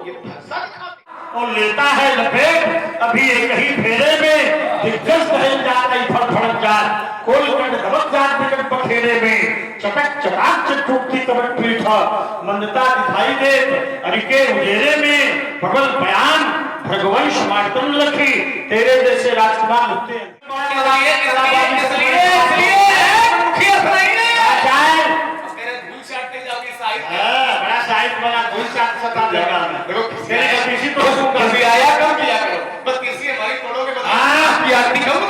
ये फरसा दिखाते और लेता है लपेट अभी एक ही फेरे में दिग्गज बहन जात आई फड़ फड़क जात कोल कंड दबक जात बिकट पखेरे में चटक चटाक से टूटती कबट पीठ मंदता दिखाई दे अरिके उजेरे में प्रबल बयान भगवंश मार्तन लखी तेरे जैसे राजकुमार होते हैं बड़ा साहित्य वाला धूल चाट सता देगा किसी तो कभी आया कम किया करो बस किसी हमारी तोड़ोगे की आरती कम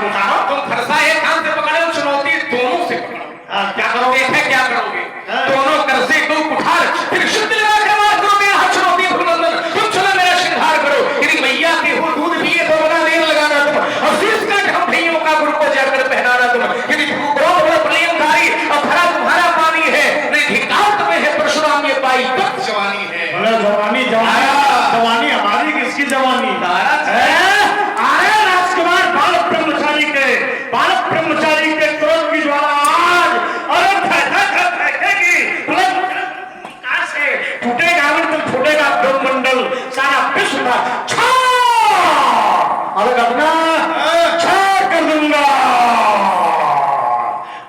बताओ तुम फरसा एक हाथ से पकड़े और चुनौती दोनों से पकड़ो क्या करोगे क्या करोगे दोनों कर्जे को उठार फिर शुद्ध लगा के मार करो मेरा हाथ चुनौती भूलंदन तुम चलो मेरा श्रृंगार करो यदि मैया के हो दूध पिए तो बना देर लगाना तुम और शीश का हम भैयों का गुरु को जाकर पहनाना तुम यदि क्रोध और प्रलयंकारी और भरा तुम्हारा पानी है नहीं धिक्कार में है परशुराम ये पाई तक जवानी है जवानी जवानी हमारी किसकी जवानी अरे राजकुमार बालक ब्रह्मचारी के क्रोध की ज्वाला आज अरे फेंकेगी से टूटेगा तो फूटेगा ब्रह्मंडल सारा विश्व का अलग अपना छाड़ कर दूंगा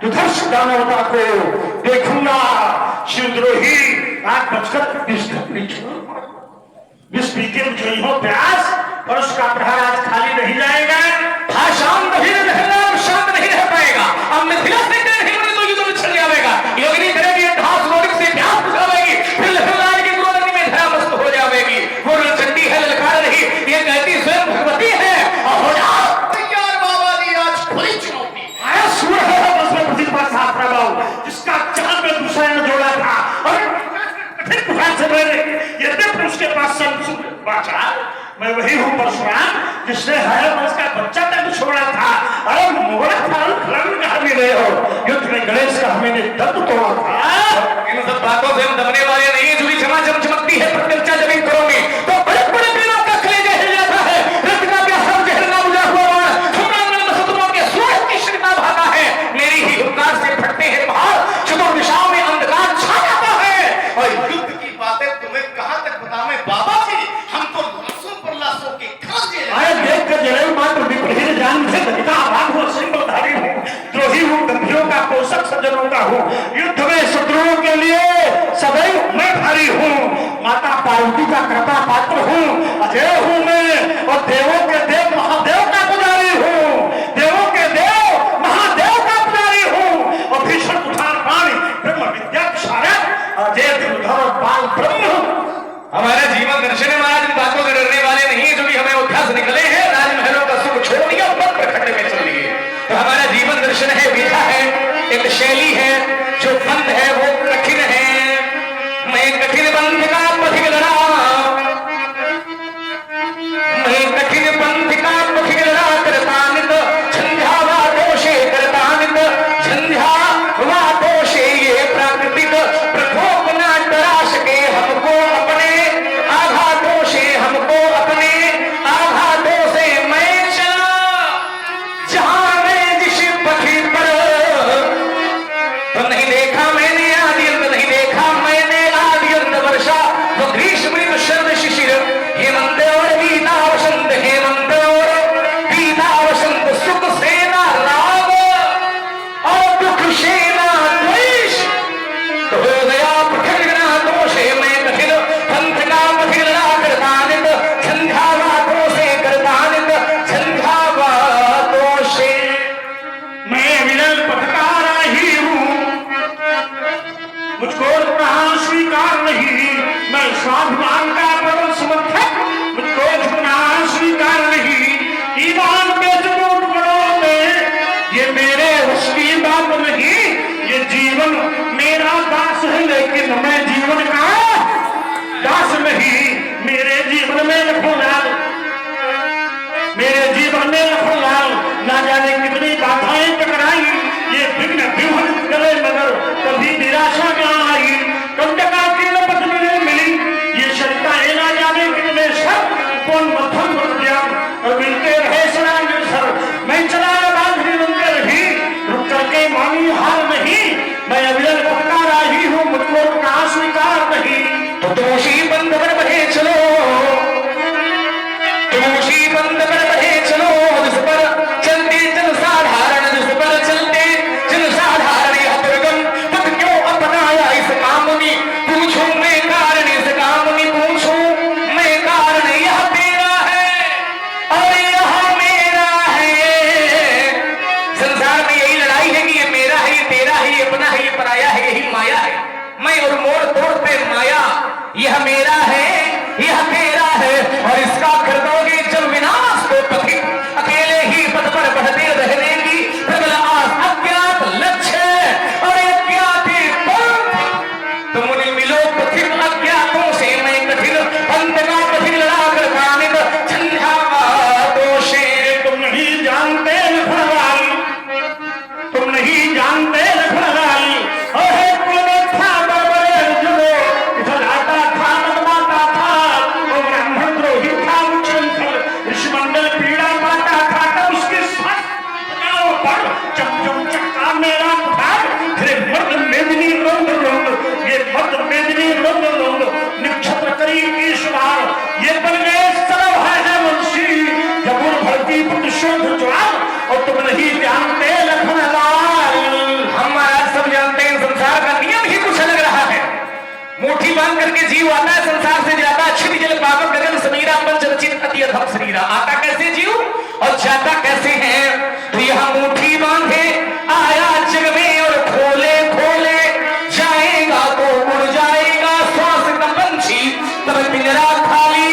दुधर्ष दानवता को देखूंगा शिवद्रोही आग बचकर विष पीते मुझे हो प्यास और उसका प्रहार आज खाली नहीं जाएगा शांत नहीं रहेगा शांत नहीं रह पाएगा अब मिथिला से नहीं बने तो युद्ध में चल जाएगा योगिनी करेगी ढास लोडिक से प्यास बुझावेगी फिर लहराने की क्रोध में धरा मस्त हो जाएगी वो चंडी है ललकार रही ये कहती स्वयं भगवती है और हो जा तैयार बाबा जी आज खुली चुनौती आया सूर है बस में प्रतिभा साथ प्रभाव जिसका चांद में दूसरा ने जोड़ा था और फिर बुखार से मैंने यद्यपि उसके पास बाचा मैं वही हूँ परशुराम जिसने हर वर्ष का बच्चा तक छोड़ा था अरे मोहरा था कहा भी रहे हो युद्ध में गणेश का मैंने दर्द तोड़ा था इन सब बातों से हम दबने वाले नहीं है जुड़ी क्षमा जब चमकती है पर चर्चा जब करोगे तो बड़े बड़े पीरों का कलेजा हिल जाता है रक्त का प्यासा जहर ना बुझा हुआ सतुओं के सूरज की श्रीता भाता है मेरी ही हुंकार से फटते हैं पहाड़ चतुर दिशाओं में अंधकार छा जाता है और युद्ध की बातें तुम्हें कहां तक बताऊं बाबा जी हम तो लाशों पर लाशों के खाते आए देख कर जले मात्र विपरीत जान से धरता आबाद हो सिंहधारी हूँ द्रोही हूँ गंभीरों का पोषक सज्जनों का हूँ युद्ध में शत्रुओं के लिए सदैव मैं भारी हूँ माता पार्वती का कृपा पात्र हूँ अजय हूँ मैं और देवों के देव महादेव का पुजारी हूँ देवों के देव महादेव का पुजारी हूँ और भीषण उठार पानी ब्रह्म विद्या शारद अजय दुर्धर बाल ब्रह्म हमारा जीवन दर्शन है महाराज इन बातों से डरने वाले नहीं है जो भी हमें उद्घास निकले हैं राजमहलों का सुख छोड़ दिया और प्रखंड में चल लिए तो हमारा जीवन दर्शन है विधा है एक शैली है जो बंद है वो कठिन है मैं कठिन बंध का पथिक लड़ा मैं कठिन पंथ का पथिक लड़ा करतानित झंझावा दोषे करतानित झंझावा दोषे ये प्राकृतिक प्रकोप ना डरा सके हमको अपने आघातों से हमको अपने आघातों से मैं चला जहां मैं जिस पथी पर तो नहीं देखा मैंने आदि अंत नहीं देखा मैंने आदि अंत वर्षा तो ग्रीष्म ऋतु शरद शिशिर हेमंत और गीता वसंत हेमंत और गीता वसंत सुख सेना राग और दुख सेना द्वेष तो हो गया प्रखंडना दोषे मैं कठिन पंथ का पथिक लड़ा करतानित झंझावातों से करतानित झंझावातों से मैं विरल पथकारा ही हूँ मुझको झुकना स्वीकार नहीं मैं स्वाभिमान का परम समर्थक मुझको झुकना स्वीकार नहीं ईमान बेच नोट बड़ों में ये मेरे वश की बात नहीं ये जीवन मेरा दास है लेकिन मैं जीवन का दास नहीं मेरे जीवन में लखनलाल मेरे जीवन में लखनलाल ना जाने कितनी बाधाएं टकराई ये विघ्न विघ्न गले मगर कभी निराशा न आई कंटका की लपट में मिली ये शंकाएं ना जाने कितने सब कौन मध्यम बन गया और मिलते रहे सरांगे सर मैं चला बांधने मंदिर भी रुक करके मानी हार नहीं मैं अविरल पथकार ही हूँ मुझको रुकना स्वीकार नहीं तो दोषी बंद पर बने है माया, यह मेरा है, यह तेरा है, और इसका कर दोगे जब विनाश तो पथिक अकेले ही पथ पर बढ़ते रहने की प्रबल आस। अज्ञात लक्ष्य और अज्ञात पंथ, तुम मुनि मिलो पथिक अज्ञातों से, मैं कठिन पंथ का पथिक लड़ा कर कानित झंझावातों से। तुम नहीं जानते लखनलाल, तुम नहीं जानते लखनलाल, अरे कुल था बड़बड़े जुड़ो, इधर आता था मनमाता था, वो ब्राह्मण द्रोही था उच्छृंखल, ऋषिमंडल पीड़ा पाता था, तब उसके साथ पर चमचम चक्का मेरा भाग, फिर मर्द मेदिनी रोंद रोंद, ये मर्द मेदिनी रोंद रोंद, निक्षत्र करी ईश्वर, ये बन गए सरव है वंशी, जबुर भड़की प्रतिशोध ज्वाल, और तुम नहीं जानते लखनलाल। हम आज सब जानते हैं संसार का नियम ही कुछ अलग रहा है। मुट्ठी बांध करके जीव आता है संसार से जाता, छिप जल पावक गगन समीरा पंच रचित अति अधम शरीरा। आता कैसे जीव और जाता कैसे है? तो यह मुट्ठी बांधे आया जग में और खोले खोले जाएगा तो उड़ जाएगा श्वास का पंछी, तब पिंजरा खाली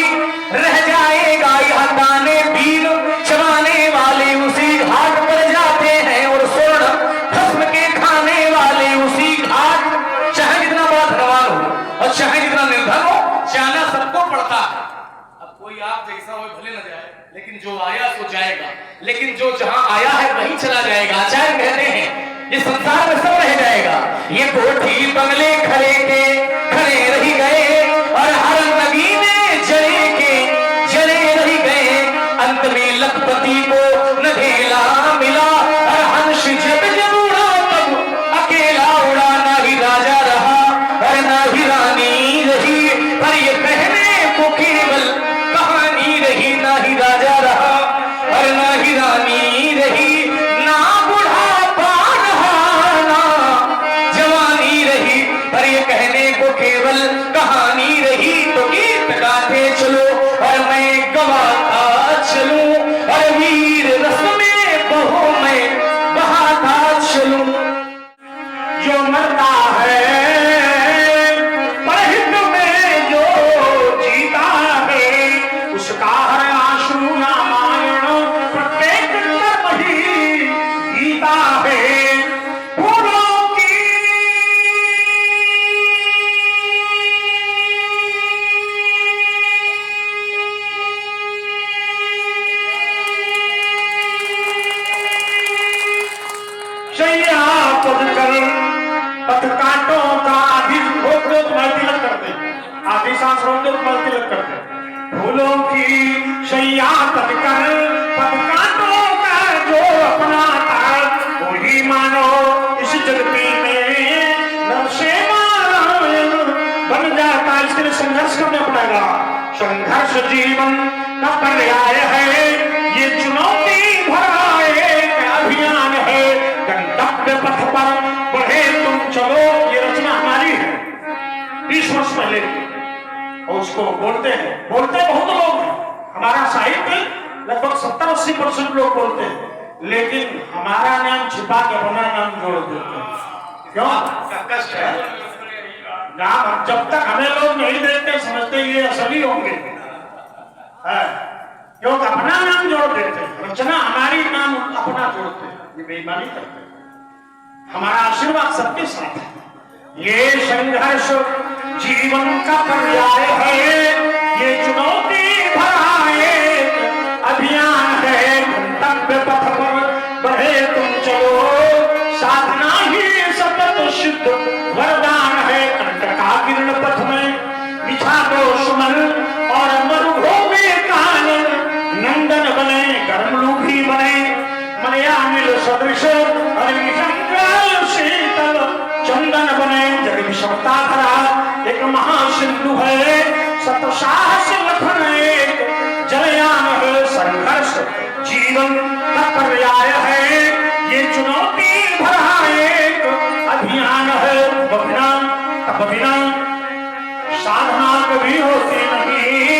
रह जाएगा। यह दाने बीन चबाने वाले उसी घाट पर जाते हैं, और स्वर्ण भस्म के खाने वाले उसी घाट। चाहे जितना बड़ा धनवान हो और चाहे जितना निर्धन हो, जाना सबको पड़ता है। अब कोई आप जैसा हो भले न जाए, लेकिन जो आया सो जाएगा, लेकिन जो जहां आया है वहीं चला जाएगा। आचार्य कहते हैं ये संसार में सब रह जाएगा। ये कोठी बंगले खड़े के खड़े रह गए, और हर नगीने जले के जले रह गए। अंत में लखपति को नधेला मिला, और हंस जब जब उड़ा तब अकेला उड़ा। ना ही राजा रहा और ना ही रानी रही, पर ये कहने को केवल कहानी रही। ना ही राजा रहा और ना ही रानी रही, ना बुढ़ापा रहा ना जवानी रही, पर ये कहने को केवल कहानी रही। तो गीत गाते चलो और मैं गवाता चलूं, और वीर रस में बहो मैं बहाता चलूं। जो मरता है परहित में जो जीता है, उसका हर आंसू रामायण प्रत्येक कर्म ही गीता है। फूलों की शैया पद कर पथ कांटों का आदि रोक दो तुम्हारे तिलक करते, आदि सांस रोक दो तुम्हारे तिलक करते। फूलों की शैया पद कर पथ कांटों का जो अपना था, वही मानो इस जगती में नरसिंह बन जाता। इसके लिए संघर्ष करना पड़ेगा। संघर्ष जीवन का पर्याय है, ये चुनौती भरा एक अभियान है। गंतव्य पथ पर बढ़े तुम चलो, ये रचना हमारी है 20 वर्ष पहले, और उसको बोलते बहुत लोग हैं। हमारा साहित्य लगभग 70-80% लोग बोलते हैं, लेकिन हमारा नाम छिपा के अपना नाम जोड़ देते हैं। क्यों? कष्ट है नाम। जब तक हमें लोग नहीं देखते समझते ये असली होंगे, क्योंकि अपना नाम जोड़ देते हैं। रचना हमारी, नाम अपना जोड़ते हैं, ये बेईमानी करते हैं। हमारा आशीर्वाद सबके साथ है। ये संघर्ष जीवन का पर्याय है, ये चुनौती भरा एक अभियान है। गंतव्य पथ पर बढ़े तुम चलो, साधना ही सतत सिद्ध वरदान है। कंटका किरण पथ में बिछा दो सुमन, और मरुभूमि कानन नंदन बने, गर्मलूभी बने, मलयामिल सदृश शीतल चंदन बने। जग विषमता भरा एक महासिंधु है, सत साहस लखन एक जलयान है। संघर्ष जीवन का पर्याय है, ये चुनौती भरा एक अभियान है। बिना साधना कभी होती नहीं,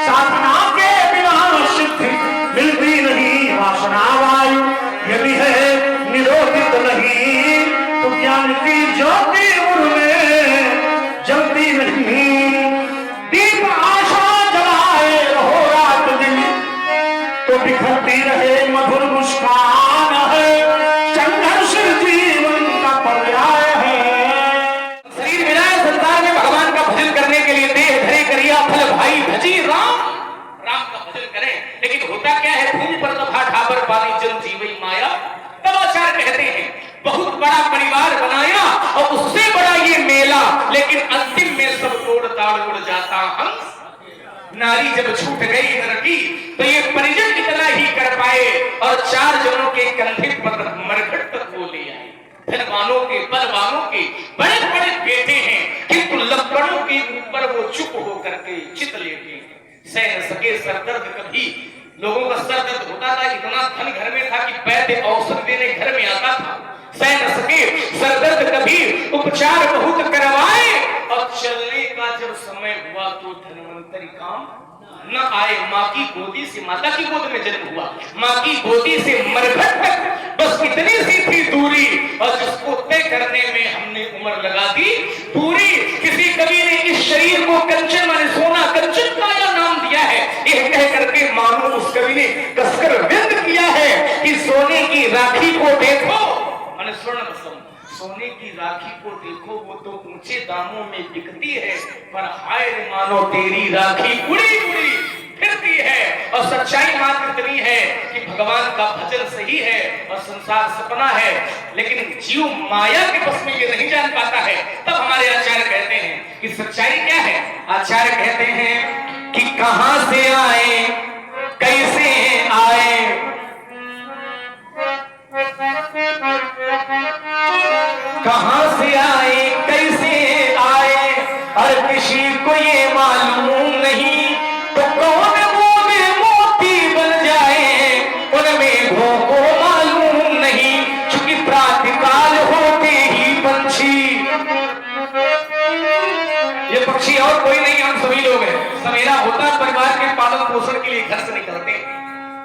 साधना के बिना सिद्धि मिलती नहीं। वासना वायु यदि है निरोधित नहीं, तो ज्ञान की ज्योति उनमें जलती नहीं। नारी जब छूट गई नर की, तो ये परिजन इतना ही कर पाए और 4 जनों के कंधे पर मरघट तक वो ले आए। धनवानों के बलवानों के बड़े बड़े बेटे हैं, किंतु लक्कड़ों के ऊपर वो चुप होकर के चित लेटे हैं। सह न सके सरदर्द कभी, लोगों का सर दर्द होता था, इतना धन घर में था कि वैद्य औषध देने घर में आता था। सह न सके सरदर्द कभी, उपचार बहुत करवाए, और चलने का जब समय हुआ तो धनवंतरी काम न आए। माँ की गोदी से, माता की गोद में जन्म हुआ, माँ की गोदी से मरघट तक बस इतनी सी थी दूरी, और जिसको तय करने में हमने उम्र लगा दी पूरी। किसी कवि ने इस शरीर को कंचन माने सोना कंचन का या नाम दिया है, यह कह करके मानो उस कवि ने कसकर व्यक्त किया है कि सोने की राखी को देखो, माने स्वर्ण बसम, सोने की राखी को देखो, वो तो ऊंचे दामों में बिकती है, पर हाय रे मानो तेरी राखी उड़ी उड़ी फिरती है। और सच्चाई मात्र इतनी है कि भगवान का भजन सही है और संसार सपना है, लेकिन जीव माया के बस में ये नहीं जान पाता है। तब हमारे आचार्य कहते हैं कि सच्चाई क्या है। आचार्य कहते हैं कि कहां से आए कैसे आए, कहां से आए कैसे आए, और किसी को ये मालूम नहीं, तो कौन बूंद मोती बन जाए उनमें भों को मालूम नहीं। चूंकि प्रातःकाल होते ही पंछी, ये पक्षी और कोई नहीं, हम सभी लोग हैं। सवेरा होता परिवार के पालन पोषण के लिए घर से निकलते हैं।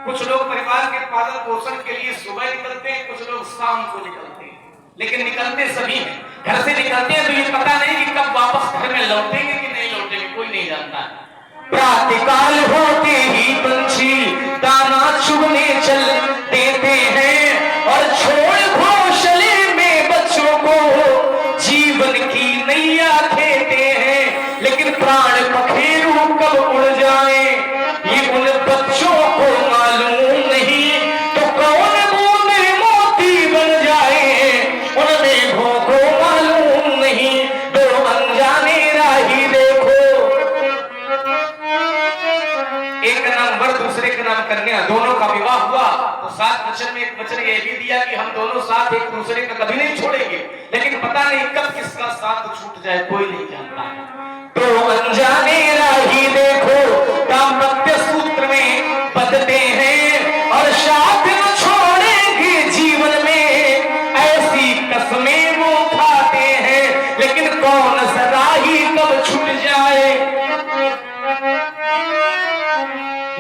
कुछ लोग परिवार के पालन पोषण के लिए सुबह निकलते हैं, कुछ लोग शाम को निकलते हैं, लेकिन निकलते सभी हैं। घर से निकलते हैं तो ये पता नहीं कि कब वापस घर में लौटेंगे कि नहीं लौटेंगे, कोई नहीं जानता। प्रातःकाल होते ही पंछी दाना चुगने चल देते हैं, और छोड़ घोंसले में बच्चों को जीवन की नैया खेते हैं। लेकिन प्राण पखेरु कब उड़ जाए ये उन बच्चों को मालूम नहीं, तो कौन बूंद मोती बन जाए उनमें भों को मालूम नहीं। दो अनजाने राही देखो, एक का नाम वर दूसरे का नाम कन्या, दोनों का विवाह हुआ तो 7 वचन में एक वचन ये भी दिया कि हम दोनों साथ एक दूसरे का कभी नहीं छोड़ेंगे, लेकिन पता नहीं कब किसका साथ छूट जाए, कोई नहीं जानता है। तो अनजाने राही देखो दाम्पत्य सूत्र में बंधते हैं, और साथ न छोड़ेंगे जीवन में, ऐसी कसमें वो खाते हैं। लेकिन कौन सा राही कब छूट जाए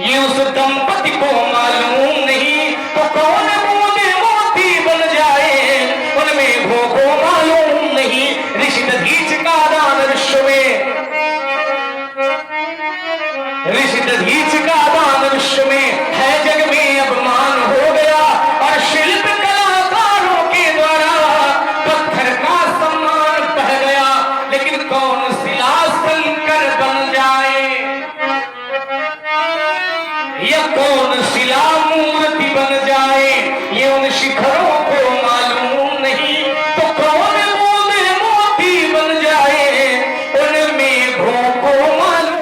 ये उस दंपति को मालूम नहीं, तो कौन बूंद मोती बन जाए उनमें भों को मालूम नहीं। ऋषि दधीच का दान विश्व में, ऋषि दधीच का दान विश्व में है, जग में अपमान हो गया, और शिल्प कलाकारों के द्वारा पत्थर का सम्मान बह गया। लेकिन कौन शिला शंकर बन जाए या कौन शिला मूर्ति बन जाए ये उन शिखरों को मालूम नहीं, तो कौन बूंद मोती बन जाए उनमें भों को मालूम।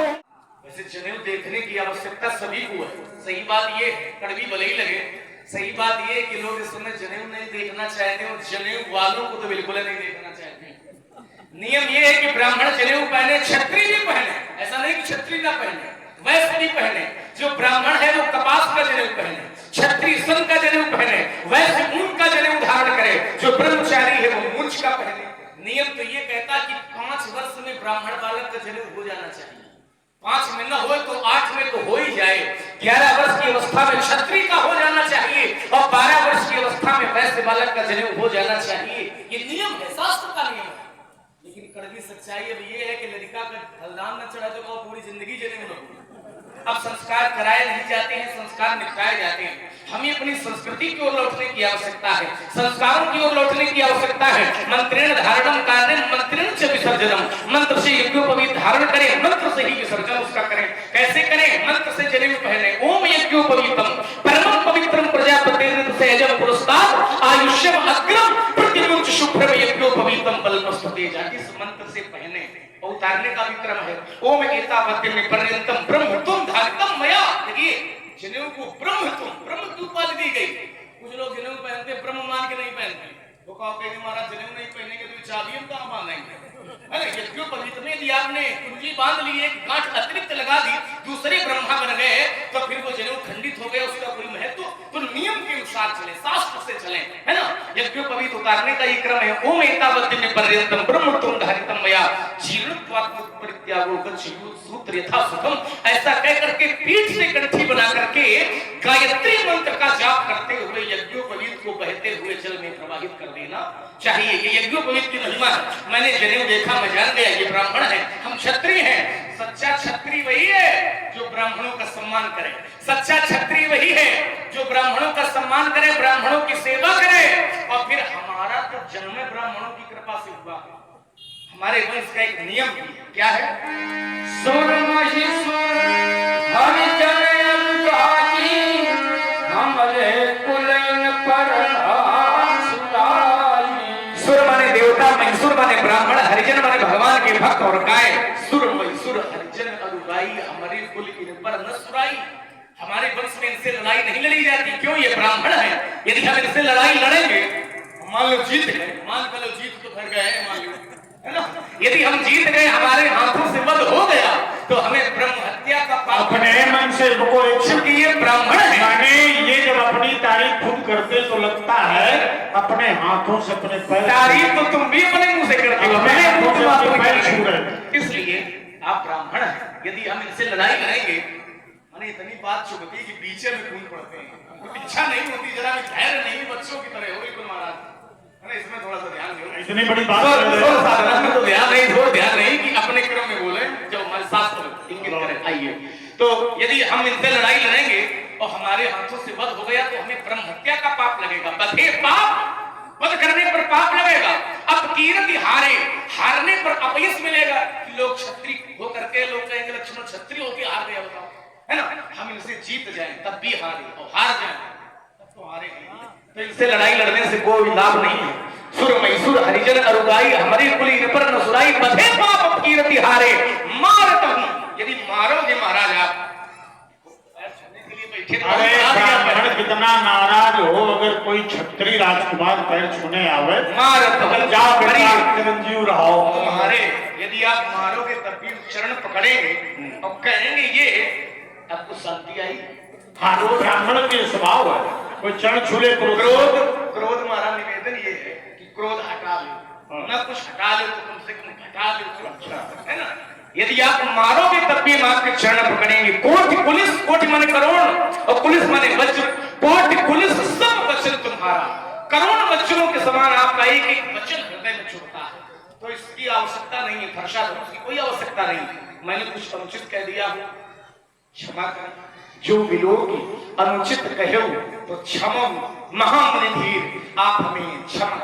वैसे जनेऊ देखने की आवश्यकता सभी को है, सही बात ये कड़वी भले ही लगे, सही बात ये कि लोग इस समय जनेऊ नहीं देखना चाहते, और जनेऊ वालों को तो बिल्कुल नहीं देखना चाहते। नियम ये है कि ब्राह्मण जनेऊ पहने, क्षत्रिय भी पहने, ऐसा नहीं कि क्षत्रिय ना पहने, वैश्य भी पहने। जो ब्राह्मण है वो कपास का जनेऊ पहने, क्षत्रिय सन का जनेऊ पहने, वैश्य ऊन का जनेऊ धारण करे, जो ब्रह्मचारी है वो मूंछ का पहने। नियम तो ये कहता कि 5 वर्ष में ब्राह्मण बालक का जनेऊ हो जाना चाहिए, 5 में न हो तो 8 में तो हो ही जाए। 11 वर्ष की अवस्था में क्षत्रिय का हो जाना चाहिए, और 12 वर्ष की अवस्था में वैश्य बालक का जनेऊ हो जाना चाहिए। ये नियम है, शास्त्र का नियम है। लेकिन कड़वी सच्चाई अब ये है कि लड़का का हलदान न चढ़ा तो पूरी जिंदगी जनेऊ न हो। अब संस्कार कराए नहीं जाते हैं, संस्कार निपटाए जाते हैं। हमें अपनी संस्कृति की ओर लौटने की आवश्यकता है, संस्कारों की ओर लौटने की आवश्यकता है। मंत्रेण धारणम कार्यम मंत्रेण च विसर्जनम, मंत्र से यज्ञोपवीत धारण करें, मंत्र से ही विसर्जन उसका करें। कैसे करें? मंत्र से जनेऊ पहने। ओम यज्ञोपवीतम परमं पवित्रम प्रजापतिर्न सहजम पुरस्तात् आयुष्यम अग्रम प्रतिमुच शुभ्रम यज्ञोपवीतम बलमस्तुते भेजा इस मंत्र से पहले और उतारने का भी क्रम है। ओम एतावत्यं पर्यंतम ब्रह्म तुम धारितम मया। देखिए जनेऊ को ब्रह्म की उपाधि दी गई। कुछ लोग जनेऊ पहनते ब्रह्म मान के नहीं पहनते, वो कहोगे महाराज जनेऊ नहीं पहनेंगे तो चाबी हम कहां बांधेंगे। अरे यज्ञोपवीत में यदि आपने कुंडली बांध ली, एक गांठ अतिरिक्त लगा दी, दूसरे ब्रह्मा बन गए तो फिर वो जनेऊ खंडित हो गया, उसका कोई महत्व तो नियम के अनुसार चले, शास्त्र से चले, है ना। यज्ञोपवीत उतारने का ये क्रम है। ओम एतावत्यं पर्यंतम ब्रह्म तुम धारितम मया जीर्णत्वात् परित्यागो गच्छेयु सूत्र यथा सुखम। ऐसा कह करके पीठ से कंठी बना करके गायत्री मंत्र का जाप करते हुए यज्ञोपवीत को बहते हुए जल में प्रवाहित कर देना चाहिए। ये यज्ञोपवीत की महिमा है। मैंने जनेऊ देखा, मैं जान गया ये ब्राह्मण है, हम क्षत्रिय हैं। सच्चा क्षत्रिय वही है जो ब्राह्मणों का सम्मान करे। सच्चा क्षत्रिय वही है जो ब्राह्मणों का सम्मान करे, ब्राह्मणों की सेवा करे। और फिर हमारा तो जन्म ब्राह्मणों की कृपा से हुआ। हमारे वंश का एक नियम भी क्या है, सुर महेश्वर हरिजन अनुगाई, हमरे कुलन पर सुर माने देवता, मैसूर माने ब्राह्मण, हरिजन माने भगवान के भक्त और गाय। सुर मैसूर हरिजन अनुगाई, हमारे कुल इन पर न सुराई। हमारे वंश में इनसे लड़ाई नहीं लड़ी जाती। क्यों? ये ब्राह्मण है। यदि हम इनसे लड़ाई लड़ेंगे, मान लो जीत गए, मान लो जीत तो फिर गए, मान लो, है ना। यदि हम जीत गए, हमारे हाथों से वध हो गया तो हमें ब्रह्म हत्या का पाप। अपने मन से को क्योंकि ये ब्राह्मण है। माने ये जब अपनी तारीफ खुद करते तो लगता है अपने हाथों से अपने पैर। तारीफ तो तुम भी अपने मुंह से करते हो, अपने हाथों से अपने पैर छू रहे। इसलिए आप ब्राह्मण हैं। यदि हम इनसे लड़ाई लड़ेंगे, माने इतनी बात चुभती है कि पीछे में खून पड़ते हैं, इच्छा नहीं होती, जरा भी धैर्य नहीं, बच्चों की तरह हो बिल्कुल महाराज, है ना। इसमें थोड़ा सा ध्यान दो। इतनी बड़ी बात साधना में तो ध्यान नहीं, थोड़ा ध्यान नहीं कि अपने क्रम में बोले जो हमारे शास्त्र इंगित करें। आइए, तो यदि हम इनसे लड़ाई लड़ेंगे और हमारे हाथों से वध हो गया तो हमें ब्रह्म हत्या का पाप लगेगा। बधे पाप, वध करने पर पाप लगेगा। अब कीर्ति हारे, हारने पर अपयश मिलेगा। लोग क्षत्रिय होकर के लोग कहेंगे लक्ष्मण क्षत्रिय होकर हार गया, बताओ, है ना। हम इनसे जीत जाएं तब भी हारे, और हार जाएं तब तो हारे नहीं। तो इनसे लड़ाई लड़ने से कोई लाभ नहीं है। सुर मैसूर हरिजन अरुगाई, हमारी कुली पर न सुराई, बधे पाप कीर्ति हारे, मारत हूं। यदि मारोगे महाराज आप, अरे ब्राह्मण कितना नाराज हो, अगर कोई क्षत्रिय राजकुमार पैर छूने आवे, मारत जाओ चिरंजीव रहो। तुम्हारे यदि आप मारोगे तब भी चरण पकड़ेंगे और कहेंगे ये आपको शांति आई। हाँ, वो ब्राह्मण के स्वभाव है, कोई चरण छूले क्रोध हमारा निवेदन ये है कि क्रोध हटा लो, ना कुछ हटा लो तो कम से कम घटा लो, है ना। यदि आप मारोगे तब भी हम आपके चरण पकड़ेंगे। कोटि पुलिस, कोटि माने करोड़ और पुलिस माने वज्र, कोटि पुलिस सब वचन तुम्हारा, करोड़ वचनों के समान आपका एक एक वचन हृदय में छुपता है। तो इसकी आवश्यकता नहीं है, फरसा धनुष की कोई आवश्यकता नहीं। मैंने कुछ अनुचित कह दिया हो, क्षमा करें। जो विलोकी अनुचित कहो तो क्षमा महामुनि धीर, आप हमें क्षमा